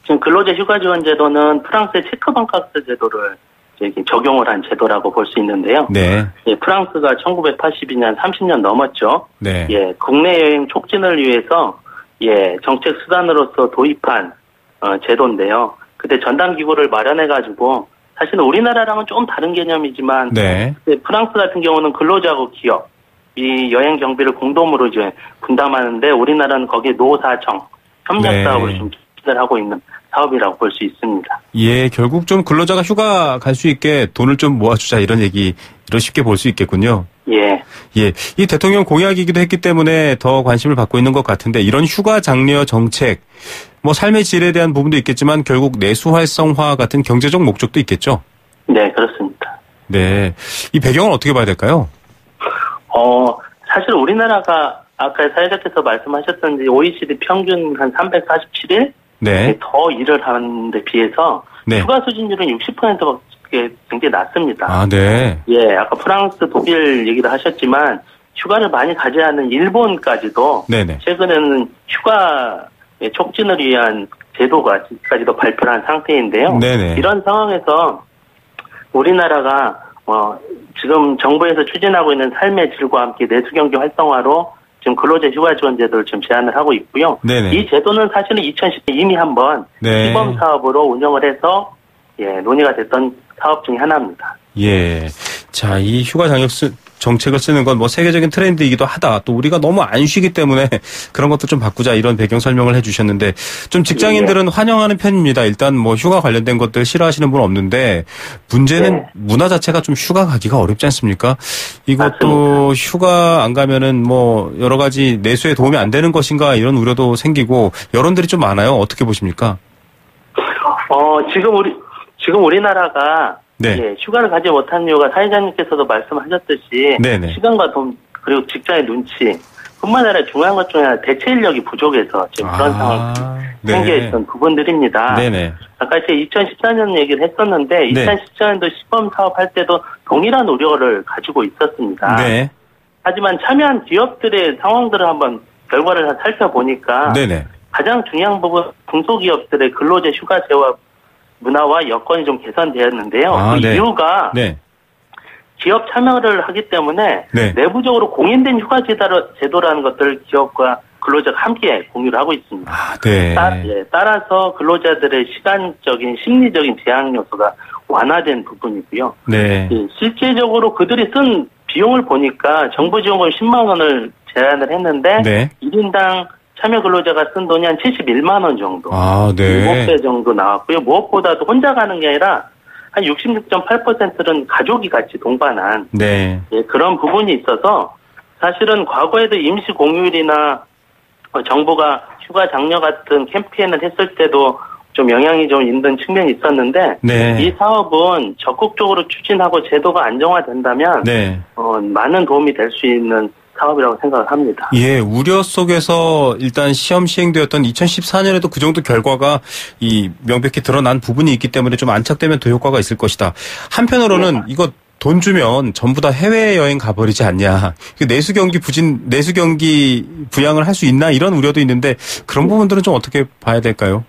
지금 근로자 휴가 지원 제도는 프랑스의 체크 바캉스 제도를 적용을 한 제도라고 볼 수 있는데요. 네. 예, 프랑스가 1982년 30년 넘었죠. 네. 예, 국내 여행 촉진을 위해서 정책 수단으로서 도입한 제도인데요. 그때 전담 기구를 마련해 가지고 사실은 우리나라랑은 좀 다른 개념이지만 네. 프랑스 같은 경우는 근로자하고 기업 이 여행 경비를 공동으로 이제 분담하는데 우리나라는 거기에 노사청 협력 사업으로 좀 기대를 하고 있는 사업이라고 볼 수 있습니다. 예, 결국 좀 근로자가 휴가 갈 수 있게 돈을 좀 모아주자 이런 얘기로 쉽게 볼 수 있겠군요. 예. 예, 이 대통령 공약이기도 했기 때문에 더 관심을 받고 있는 것 같은데 이런 휴가 장려 정책, 뭐 삶의 질에 대한 부분도 있겠지만 결국 내수 활성화 같은 경제적 목적도 있겠죠? 네, 그렇습니다. 네, 이 배경은 어떻게 봐야 될까요? 사실 우리나라가 아까 사회자께서 말씀하셨던지 OECD 평균 한 347일 네. 더 일을 하는 데 비해서 휴가 수진율은 60%밖에 굉장히 낮습니다. 아, 네. 예, 아까 프랑스, 독일 얘기도 하셨지만 휴가를 많이 가져야 하는 일본까지도 네네. 최근에는 휴가 촉진을 위한 제도까지도 발표를 한 상태인데요. 네네. 이런 상황에서 우리나라가 지금 정부에서 추진하고 있는 삶의 질과 함께 내수경제 활성화로 지금 근로자 휴가 지원 제도를 지금 제안을 하고 있고요. 네네. 이 제도는 사실은 2010년 이미 한번 시범 사업으로 운영을 해서 논의가 됐던 사업 중에 하나입니다. 예. 자, 이 휴가 정책을 쓰는 건 뭐 세계적인 트렌드이기도 하다. 또 우리가 너무 안 쉬기 때문에 그런 것도 좀 바꾸자 이런 배경 설명을 해주셨는데 좀 직장인들은 환영하는 편입니다. 일단 뭐 휴가 관련된 것들 싫어하시는 분은 없는데 문제는 문화 자체가 좀 휴가 가기가 어렵지 않습니까? 이것도 맞습니다. 휴가 안 가면은 뭐 여러 가지 내수에 도움이 안 되는 것인가 이런 우려도 생기고 여론들이 좀 많아요. 어떻게 보십니까? 지금 우리나라가 휴가를 가지 못한 이유가 사회자님께서도 말씀하셨듯이 시간과 돈 그리고 직장의 눈치 뿐만 아니라 중요한 것 중에 하나 대체 인력이 부족해서 지금 그런 상황이 생겨있던 부분들입니다. 아까 이제 2014년 얘기를 했었는데 2014년도 시범 사업할 때도 동일한 우려를 가지고 있었습니다. 하지만 참여한 기업들의 상황들을 한번 결과를 살펴보니까 가장 중요한 부분 중소기업들의 근로자 휴가 제와 문화와 여건이 좀 개선되었는데요. 그 이유가 기업 참여를 하기 때문에 네. 내부적으로 공인된 휴가 제도라는 것들을 기업과 근로자가 함께 공유를 하고 있습니다. 아, 네. 따라서 근로자들의 시간적인 심리적인 제한 요소가 완화된 부분이고요. 네. 실제적으로 그들이 쓴 비용을 보니까 정부 지원금 10만 원을 제안을 했는데 네. 1인당 참여 근로자가 쓴 돈이 한 71만 원 정도. 아, 네. 7배 정도 나왔고요. 무엇보다도 혼자 가는 게 아니라 한 66.8%는 가족이 같이 동반한 네. 그런 부분이 있어서 사실은 과거에도 임시 공휴일이나 정부가 휴가 장려 같은 캠페인을 했을 때도 좀 영향이 좀 있는 측면이 있었는데 네. 이 사업은 적극적으로 추진하고 제도가 안정화된다면 네. 많은 도움이 될 수 있는 사업이라고 생각을 합니다. 예, 우려 속에서 일단 시험 시행되었던 2014년에도 그 정도 결과가 이 명백히 드러난 부분이 있기 때문에 좀 안착되면 더 효과가 있을 것이다. 한편으로는 네. 이거 돈 주면 전부 다 해외여행 가버리지 않냐. 내수 경기 부양을 할 수 있나 이런 우려도 있는데 그런 부분들은 좀 어떻게 봐야 될까요?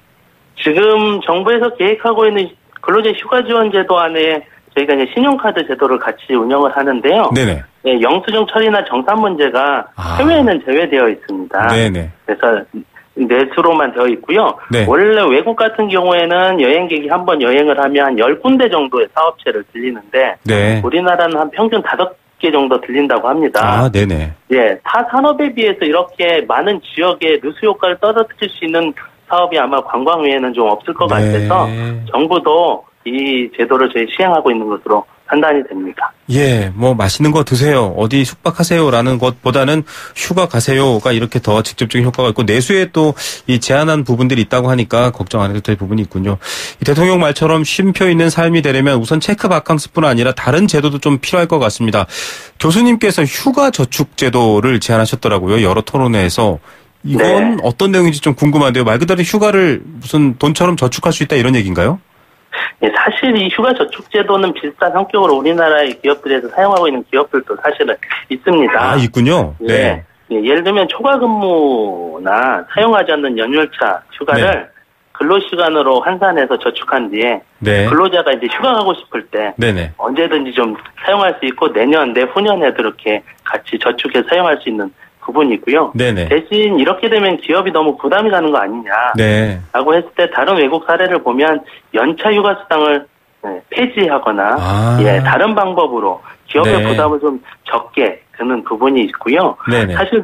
지금 정부에서 계획하고 있는 근로자 휴가 지원 제도 안에 저희가 이제 신용카드 제도를 같이 운영을 하는데요. 네네. 네, 영수증 처리나 정산 문제가 해외에는 제외되어 있습니다. 네네. 그래서 내수로만 되어 있고요. 네. 원래 외국 같은 경우에는 여행객이 한번 여행을 하면 한 10군데 정도의 사업체를 들리는데 네. 우리나라는 한 평균 5개 정도 들린다고 합니다. 아, 네네. 예, 타 산업에 비해서 이렇게 많은 지역에 누수 효과를 떨어뜨릴 수 있는 사업이 아마 관광 외에는 좀 없을 것 같아서 정부도 이 제도를 저희 시행하고 있는 것으로 판단이 됩니다. 예, 뭐 맛있는 거 드세요. 어디 숙박하세요라는 것보다는 휴가 가세요가 이렇게 더 직접적인 효과가 있고 내수에 또 이 제한한 부분들이 있다고 하니까 걱정 안 해도 될 부분이 있군요. 이 대통령 말처럼 쉼표 있는 삶이 되려면 우선 체크 바캉스뿐 아니라 다른 제도도 좀 필요할 것 같습니다. 교수님께서 휴가 저축 제도를 제안하셨더라고요. 여러 토론회에서. 이건 네. 어떤 내용인지 좀 궁금한데요. 말 그대로 휴가를 무슨 돈처럼 저축할 수 있다 이런 얘기인가요? 네, 사실 이 휴가 저축 제도는 비슷한 성격으로 우리나라의 기업들에서 사용하고 있는 기업들도 사실은 있습니다. 아, 있군요. 네. 네, 예를 들면 초과 근무나 사용하지 않는 연휴차 휴가를 네. 근로시간으로 환산해서 저축한 뒤에 네. 근로자가 이제 휴가 가고 싶을 때 네네. 언제든지 좀 사용할 수 있고 내년, 내후년에도 이렇게 같이 저축해서 사용할 수 있는 부분이고요. 네네. 대신 이렇게 되면 기업이 너무 부담이 가는 거 아니냐라고 네. 했을 때 다른 외국 사례를 보면 연차 휴가 수당을 폐지하거나 다른 방법으로 기업의 네. 부담을 좀 적게 드는 부분이 있고요. 네네. 사실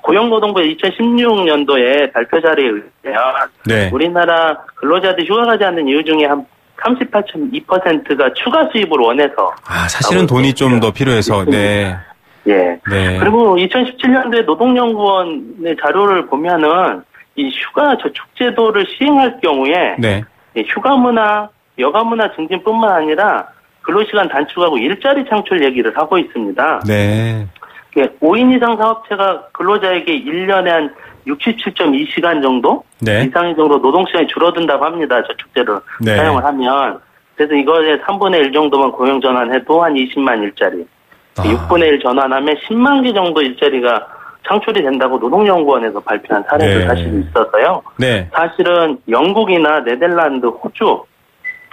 고용노동부의 2016년도에 발표 자료에 의하면 네. 우리나라 근로자들이 휴가 가지 않는 이유 중에 한 38.2%가 추가 수입을 원해서 사실은 돈이 좀 더 필요해서 네. 예. 네. 그리고 2017년도에 노동연구원의 자료를 보면은 이 휴가 저축 제도를 시행할 경우에 네. 휴가문화, 여가문화 증진뿐만 아니라 근로시간 단축하고 일자리 창출 얘기를 하고 있습니다. 네. 5인 이상 사업체가 근로자에게 1년에 한 67.2시간 정도 네. 이상 정도 노동시간이 줄어든다고 합니다. 저축제를 네. 사용을 하면. 그래서 이거에 3분의 1 정도만 고용 전환해도 한 20만 일자리. 6분의 1 전환하면 10만 개 정도 일자리가 창출이 된다고 노동연구원에서 발표한 사례도 네. 사실 있어서요. 네. 사실은 영국이나 네덜란드, 호주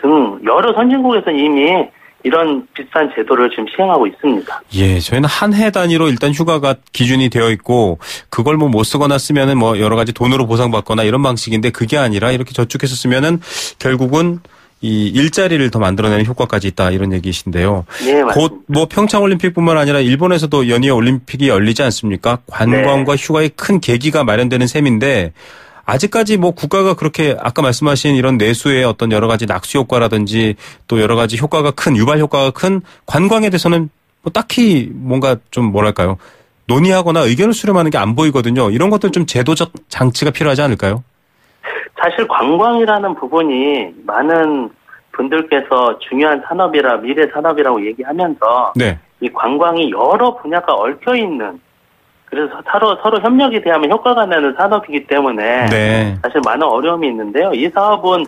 등 여러 선진국에서 이미 이런 비슷한 제도를 지금 시행하고 있습니다. 예, 저희는 한 해 단위로 일단 휴가가 기준이 되어 있고 그걸 뭐 못 쓰거나 쓰면은 뭐 여러 가지 돈으로 보상받거나 이런 방식인데 그게 아니라 이렇게 저축해서 쓰면은 결국은 이 일자리를 더 만들어내는 효과까지 있다 이런 얘기이신데요. 네, 맞습니다. 곧 뭐 평창올림픽뿐만 아니라 일본에서도 연이어 올림픽이 열리지 않습니까? 관광과 네. 휴가의 큰 계기가 마련되는 셈인데 아직까지 뭐 국가가 그렇게 아까 말씀하신 이런 내수의 어떤 여러 가지 낙수 효과라든지 또 여러 가지 효과가 큰 유발 효과가 큰 관광에 대해서는 뭐 딱히 뭔가 좀 뭐랄까요? 논의하거나 의견을 수렴하는 게 안 보이거든요. 이런 것들 좀 제도적 장치가 필요하지 않을까요? 사실 관광이라는 부분이 많은 분들께서 중요한 산업이라 미래 산업이라고 얘기하면서 네. 이 관광이 여러 분야가 얽혀 있는 그래서 서로 협력이 돼야만 효과가 나는 산업이기 때문에 네. 사실 많은 어려움이 있는데요. 이 사업은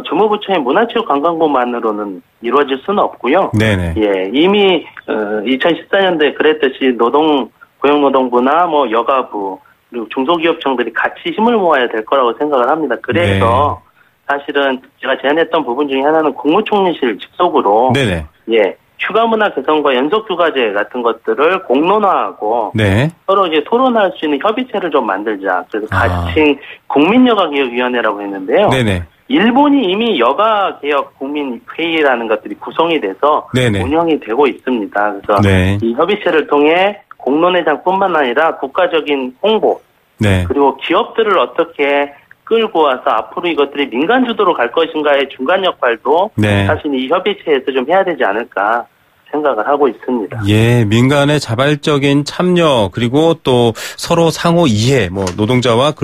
주무부처의 문화체육관광부만으로는 이루어질 수는 없고요. 네네. 예, 이미 2014년도에 그랬듯이 고용노동부나 뭐 여가부 그리고 중소기업청들이 같이 힘을 모아야 될 거라고 생각을 합니다. 그래서 네. 사실은 제가 제안했던 부분 중에 하나는 국무총리실 직속으로 네네. 예, 휴가 문화 개선과 연속 휴가제 같은 것들을 공론화하고 네. 서로 이제 토론할 수 있는 협의체를 좀 만들자. 그래서 가칭 국민여가개혁위원회라고 했는데요. 네네. 일본이 이미 여가개혁 국민회의라는 것들이 구성이 돼서 네네. 운영이 되고 있습니다. 그래서 네. 이 협의체를 통해 공론회장뿐만 아니라 국가적인 홍보 네. 그리고 기업들을 어떻게 끌고 와서 앞으로 이것들이 민간 주도로 갈 것인가의 중간 역할도 네. 사실 이 협의체에서 좀 해야 되지 않을까 생각을 하고 있습니다. 예, 민간의 자발적인 참여 그리고 또 서로 상호 이해, 뭐 노동자와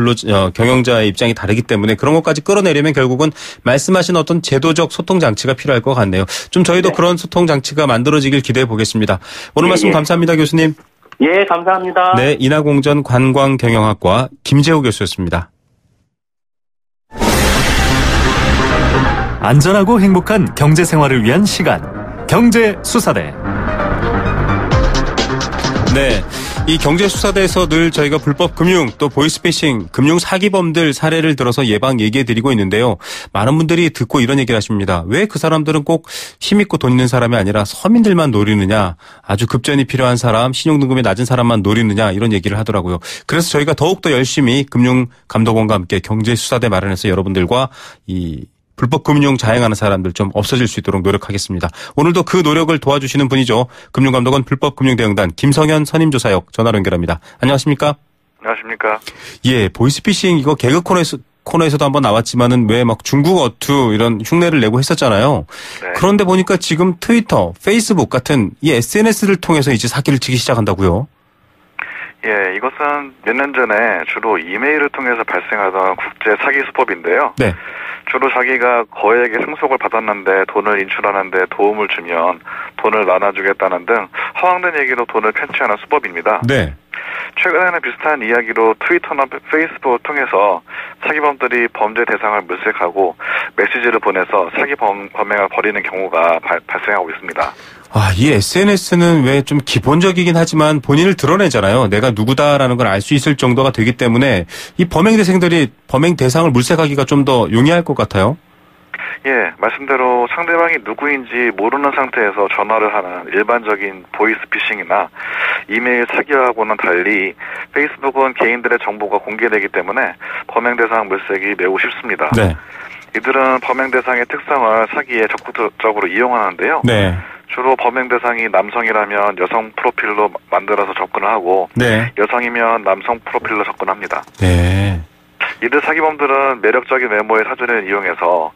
경영자의 입장이 다르기 때문에 그런 것까지 끌어내려면 결국은 말씀하신 어떤 제도적 소통 장치가 필요할 것 같네요. 좀 저희도 네. 그런 소통 장치가 만들어지길 기대해 보겠습니다. 오늘 말씀 감사합니다, 교수님. 예, 감사합니다. 네, 인하공전 관광경영학과 김재호 교수였습니다. 안전하고 행복한 경제생활을 위한 시간, 경제수사대. 네, 이 경제수사대에서 늘 저희가 불법 금융 또 보이스피싱, 금융 사기범들 사례를 들어서 예방 얘기해드리고 있는데요. 많은 분들이 듣고 이런 얘기를 하십니다. 왜 그 사람들은 꼭 힘있고 돈 있는 사람이 아니라 서민들만 노리느냐, 아주 급전이 필요한 사람, 신용등급이 낮은 사람만 노리느냐 이런 얘기를 하더라고요. 그래서 저희가 더욱더 열심히 금융감독원과 함께 경제수사대 마련해서 여러분들과 이 불법 금융 자행하는 사람들 좀 없어질 수 있도록 노력하겠습니다. 오늘도 그 노력을 도와주시는 분이죠. 금융감독원 불법금융대응단 김성현 선임조사역 전화로 연결합니다. 안녕하십니까? 안녕하십니까? 예, 보이스피싱 이거 개그 코너에서도 한번 나왔지만은 왜 막 중국 어투 이런 흉내를 내고 했었잖아요. 네. 그런데 보니까 지금 트위터, 페이스북 같은 이 SNS를 통해서 이제 사기를 치기 시작한다고요? 예, 이것은 몇 년 전에 주로 이메일을 통해서 발생하던 국제 사기 수법인데요. 네. 주로 자기가 거액의 상속을 받았는데 돈을 인출하는데 도움을 주면 돈을 나눠주겠다는 등 허황된 얘기로 돈을 편취하는 수법입니다. 네. 최근에는 비슷한 이야기로 트위터나 페이스북을 통해서 사기범들이 범죄 대상을 물색하고 메시지를 보내서 사기 범행을 벌이는 경우가 발생하고 있습니다. 이 SNS는 왜 좀 기본적이긴 하지만 본인을 드러내잖아요. 내가 누구다라는 걸 알 수 있을 정도가 되기 때문에 이 범행 대상을 물색하기가 좀 더 용이할 것 같아요. 예, 말씀대로 상대방이 누구인지 모르는 상태에서 전화를 하는 일반적인 보이스피싱이나 이메일 사기하고는 달리 페이스북은 개인들의 정보가 공개되기 때문에 범행 대상 물색이 매우 쉽습니다. 네. 이들은 범행 대상의 특성을 사기에 적극적으로 이용하는데요. 네. 주로 범행 대상이 남성이라면 여성 프로필로 만들어서 접근을 하고 네. 여성이면 남성 프로필로 접근합니다. 네. 이들 사기범들은 매력적인 외모의 사진을 이용해서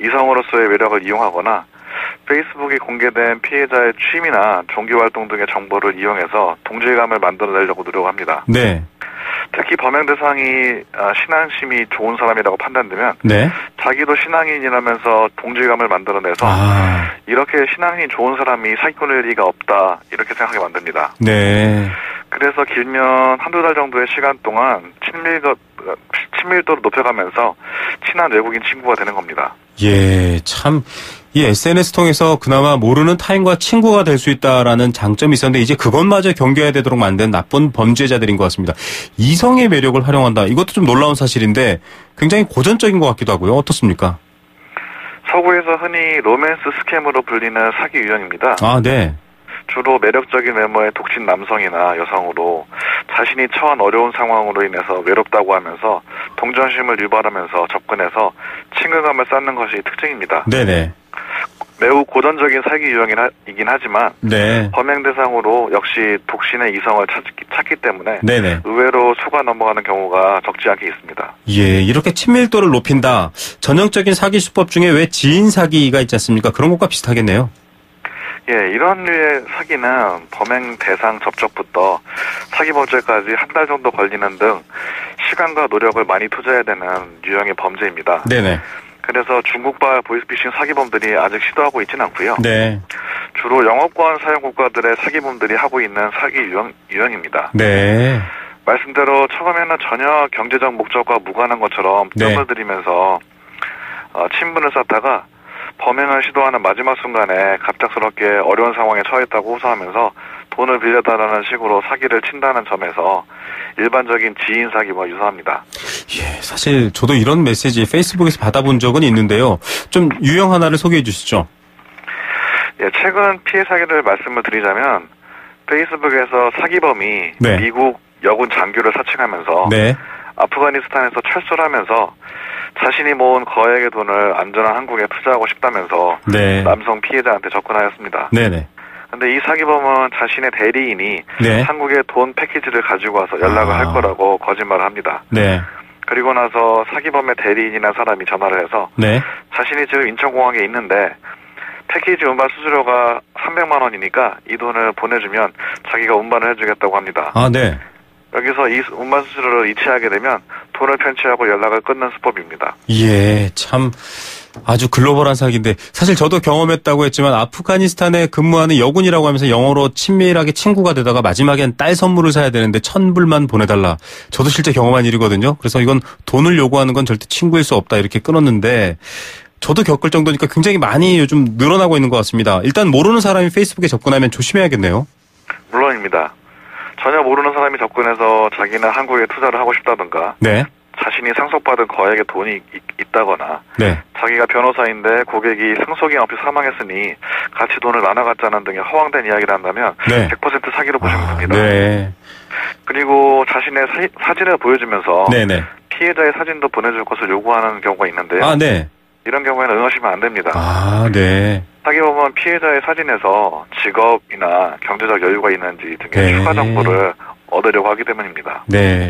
이성으로서의 매력을 이용하거나 페이스북에 공개된 피해자의 취미나 종교활동 등의 정보를 이용해서 동질감을 만들어내려고 노력합니다. 네. 특히 범행 대상이 신앙심이 좋은 사람이라고 판단되면 네. 자기도 신앙인이라면서 동질감을 만들어내서 이렇게 신앙이 좋은 사람이 사기꾼일 리가 없다 이렇게 생각하게 만듭니다. 네. 그래서 길면 한두 달 정도의 시간 동안 친밀도를 높여가면서 친한 외국인 친구가 되는 겁니다. 예, 참, 이 SNS 통해서 그나마 모르는 타인과 친구가 될 수 있다라는 장점이 있었는데 이제 그것마저 경계해야 되도록 만든 나쁜 범죄자들인 것 같습니다. 이성의 매력을 활용한다. 이것도 좀 놀라운 사실인데 굉장히 고전적인 것 같기도 하고요. 어떻습니까? 서구에서 흔히 로맨스 스캠으로 불리는 사기 유형입니다. 네. 주로 매력적인 외모의 독신 남성이나 여성으로 자신이 처한 어려운 상황으로 인해서 외롭다고 하면서 동정심을 유발하면서 접근해서 친근감을 쌓는 것이 특징입니다. 네네. 매우 고전적인 사기 유형이긴 하지만 네. 범행 대상으로 역시 독신의 이성을 찾기 때문에 네네. 의외로 속아 넘어가는 경우가 적지 않게 있습니다. 예, 이렇게 친밀도를 높인다. 전형적인 사기 수법 중에 왜 지인 사기가 있지 않습니까? 그런 것과 비슷하겠네요. 예, 이런 류의 사기는 범행 대상 접촉부터 사기 범죄까지 한 달 정도 걸리는 등 시간과 노력을 많이 투자해야 되는 유형의 범죄입니다. 네네. 그래서 중국발 보이스피싱 사기범들이 아직 시도하고 있지는 않고요. 네. 주로 영업권 사용 국가들의 사기범들이 하고 있는 사기 유형입니다. 네. 말씀대로 처음에는 전혀 경제적 목적과 무관한 것처럼 뜸을 들이면서 친분을 쌓다가 범행을 시도하는 마지막 순간에 갑작스럽게 어려운 상황에 처했다고 호소하면서 돈을 빌려달라는 식으로 사기를 친다는 점에서 일반적인 지인 사기와 유사합니다. 예, 사실 저도 이런 메시지 페이스북에서 받아본 적은 있는데요. 좀 유형 하나를 소개해 주시죠. 예, 최근 피해 사기를 말씀을 드리자면 페이스북에서 사기범이 네. 미국 여군 장교를 사칭하면서 네. 아프가니스탄에서 철수를 하면서 자신이 모은 거액의 돈을 안전한 한국에 투자하고 싶다면서 네. 남성 피해자한테 접근하였습니다. 네네. 근데 이 사기범은 자신의 대리인이 네. 한국에 돈 패키지를 가지고 와서 연락을 할 거라고 거짓말을 합니다. 네. 그리고 나서 사기범의 대리인이라는 사람이 전화를 해서 네. 자신이 지금 인천공항에 있는데 패키지 운반 수수료가 300만 원이니까 이 돈을 보내주면 자기가 운반을 해주겠다고 합니다. 아, 네. 여기서 이 운반 수수료를 이체하게 되면 돈을 편취하고 연락을 끊는 수법입니다. 예, 참 아주 글로벌한 사기인데 사실 저도 경험했다고 했지만 아프가니스탄에 근무하는 여군이라고 하면서 영어로 친밀하게 친구가 되다가 마지막엔 딸 선물을 사야 되는데 1,000불만 보내달라. 저도 실제 경험한 일이거든요. 그래서 이건 돈을 요구하는 건 절대 친구일 수 없다 이렇게 끊었는데 저도 겪을 정도니까 굉장히 많이 요즘 늘어나고 있는 것 같습니다. 일단 모르는 사람이 페이스북에 접근하면 조심해야겠네요. 물론입니다. 전혀 모르는 사람이 접근해서 자기는 한국에 투자를 하고 싶다든가 네. 자신이 상속받은 거액의 돈이 있다거나 네. 자기가 변호사인데 고객이 상속인 없이 사망했으니 같이 돈을 나눠 갖자는 등의 허황된 이야기를 한다면 네. 100% 사기로 보시면 됩니다. 네. 그리고 자신의 사진을 보여주면서 네네. 피해자의 사진도 보내줄 것을 요구하는 경우가 있는데요. 아, 네. 이런 경우에는 응하시면 안 됩니다. 아, 네. 사기범은 피해자의 사진에서 직업이나 경제적 여유가 있는지 등의 네. 추가 정보를 얻으려고 하기 때문입니다. 네.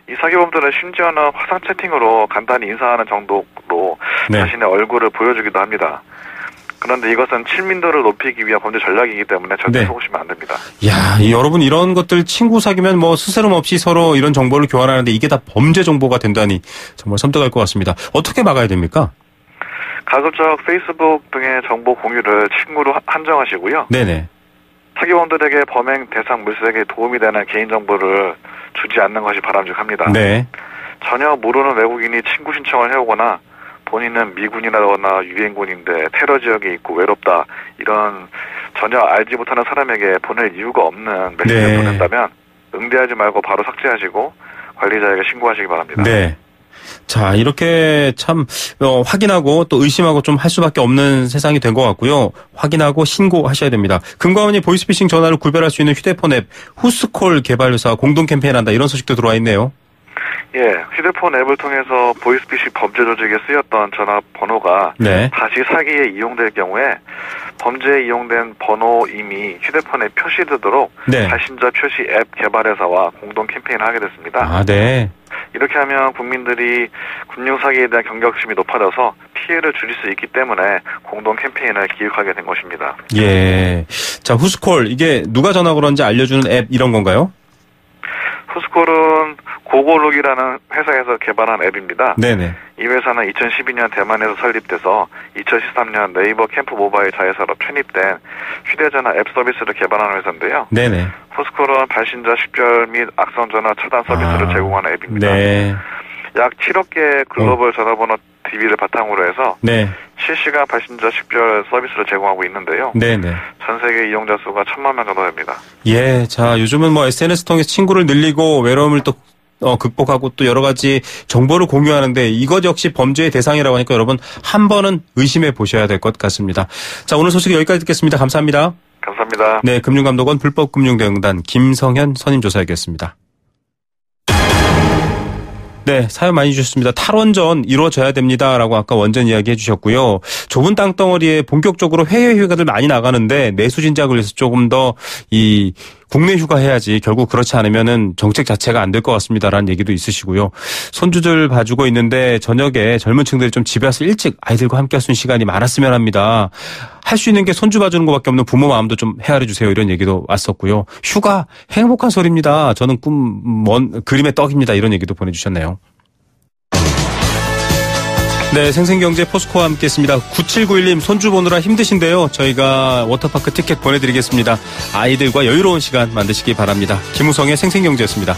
이 사기범들은 심지어는 화상 채팅으로 간단히 인사하는 정도로 네. 자신의 얼굴을 보여주기도 합니다. 그런데 이것은 친민도를 높이기 위한 범죄 전략이기 때문에 절대 네. 속으시면 안 됩니다. 이야, 여러분 이런 것들 친구 사귀면 뭐 스스럼 없이 서로 이런 정보를 교환하는데 이게 다 범죄 정보가 된다니 정말 섬뜩할 것 같습니다. 어떻게 막아야 됩니까? 가급적 페이스북 등의 정보 공유를 친구로 한정하시고요. 네네. 사기범들에게 범행 대상 물색에 도움이 되는 개인정보를 주지 않는 것이 바람직합니다. 네. 전혀 모르는 외국인이 친구 신청을 해오거나 본인은 미군이라거나 유엔군인데 테러 지역에 있고 외롭다 이런 전혀 알지 못하는 사람에게 보낼 이유가 없는 메시지를 네. 보낸다면 응대하지 말고 바로 삭제하시고 관리자에게 신고하시기 바랍니다. 네. 자, 이렇게 참 확인하고 또 의심하고 좀 할 수밖에 없는 세상이 된 것 같고요. 확인하고 신고하셔야 됩니다. 금감원이 보이스피싱 전화를 구별할 수 있는 휴대폰 앱 후스콜 개발 회사 공동 캠페인한다 이런 소식도 들어와 있네요. 예, 휴대폰 앱을 통해서 보이스피싱 범죄 조직에 쓰였던 전화번호가 네. 다시 사기에 이용될 경우에 범죄에 이용된 번호 이미 휴대폰에 표시되도록 네. 발신자 표시 앱 개발회사와 공동 캠페인을 하게 됐습니다. 아, 네. 이렇게 하면 국민들이 금융사기에 대한 경각심이 높아져서 피해를 줄일 수 있기 때문에 공동 캠페인을 기획하게 된 것입니다. 예. 자, 후스콜 이게 누가 전화 걸었는지 알려주는 앱 이런 건가요? 후스콜은 고고록이라는 회사에서 개발한 앱입니다. 네네. 이 회사는 2012년 대만에서 설립돼서 2013년 네이버 캠프 모바일 자회사로 편입된 휴대전화 앱 서비스를 개발하는 회사인데요. 네네. 후스콜은 발신자 식별 및 악성전화 차단 서비스를 제공하는 앱입니다. 네. 약 7억 개의 글로벌 전화번호 DB를 바탕으로 해서 네. 실시간 발신자 식별 서비스를 제공하고 있는데요. 네네. 전 세계 이용자 수가 1,000만 명 정도 됩니다. 예, 자 요즘은 뭐 SNS 통해서 친구를 늘리고 외로움을 또 극복하고 또 여러 가지 정보를 공유하는데 이것 역시 범죄의 대상이라고 하니까 여러분 한 번은 의심해 보셔야 될 것 같습니다. 자, 오늘 소식 여기까지 듣겠습니다. 감사합니다. 감사합니다. 네, 금융감독원 불법금융대응단 김성현 선임조사였습니다. 네, 사연 많이 주셨습니다. 탈원전 이루어져야 됩니다라고 아까 원전 이야기 해주셨고요. 좁은 땅덩어리에 본격적으로 해외 휴가들 많이 나가는데 내수 진작을 위해서 조금 더 이 국내 휴가 해야지 결국 그렇지 않으면은 정책 자체가 안 될 것 같습니다라는 얘기도 있으시고요. 손주들 봐주고 있는데 저녁에 젊은 층들이 좀 집에 와서 일찍 아이들과 함께 할 수 있는 시간이 많았으면 합니다. 할 수 있는 게 손주 봐주는 것밖에 없는 부모 마음도 좀 헤아려 주세요. 이런 얘기도 왔었고요. 휴가 행복한 소리입니다. 저는 그림의 떡입니다. 이런 얘기도 보내주셨네요. 네, 생생경제 포스코와 함께했습니다. 9791님 손주 보느라 힘드신데요. 저희가 워터파크 티켓 보내드리겠습니다. 아이들과 여유로운 시간 만드시기 바랍니다. 김우성의 생생경제였습니다.